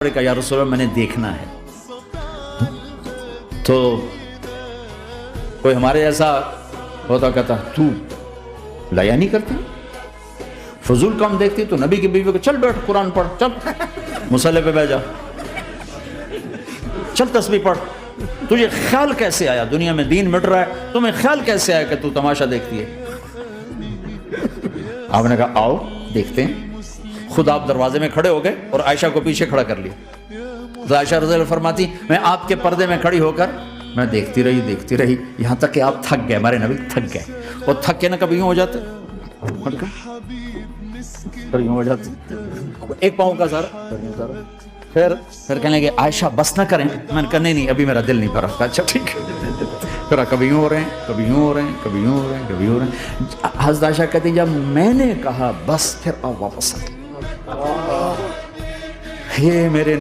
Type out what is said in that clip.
کہا یا رسول اللہ میں نے دیکھنا ہے. تو کوئی ہمارے ایسا ہوتا کہتا تو لایا نہیں کرتی, فضول کام دیکھتی, تو نبی کی بیوی کو چل بیٹھ قرآن پڑھ, چل مصلی پہ بیٹھ جا, چل تسبیح پڑھ. تجھے خیال کیسے آیا, دنیا میں دین مٹ رہا ہے, تمہیں خیال کیسے آیا کہ تو تماشا دیکھتی ہے؟ آپ نے کہا آؤ دیکھتے ہیں. خود آپ دروازے میں کھڑے ہو گئے اور عائشہ کو پیچھے کھڑا کر لیا. تو عائشہ رضی اللہ فرماتی میں آپ کے پردے میں کھڑی ہو کر میں دیکھتی رہی یہاں تک کہ آپ تھک گئے, ہمارے نبی تھک گئے. اور تھک کے نا کبھی یوں ہو جاتے, یوں ہو جاتے, ایک پاؤں کا سارا. پھر کہنے لگے عائشہ بس نہ کریں. میں نے کہا نہیں ابھی میرا دل نہیں بھرا. اچھا ٹھیک ہے. پھر کبھی یوں ہو رہے ہیں, کبھی یوں ہو رہے ہیں, کبھی یوں ہو رہے ہیں, کبھی یوں ہو رہے ہیں. حضرت عائشہ کہتی جب میں نے کہا بس, پھر آپ واپس آ گئے. یہ میرے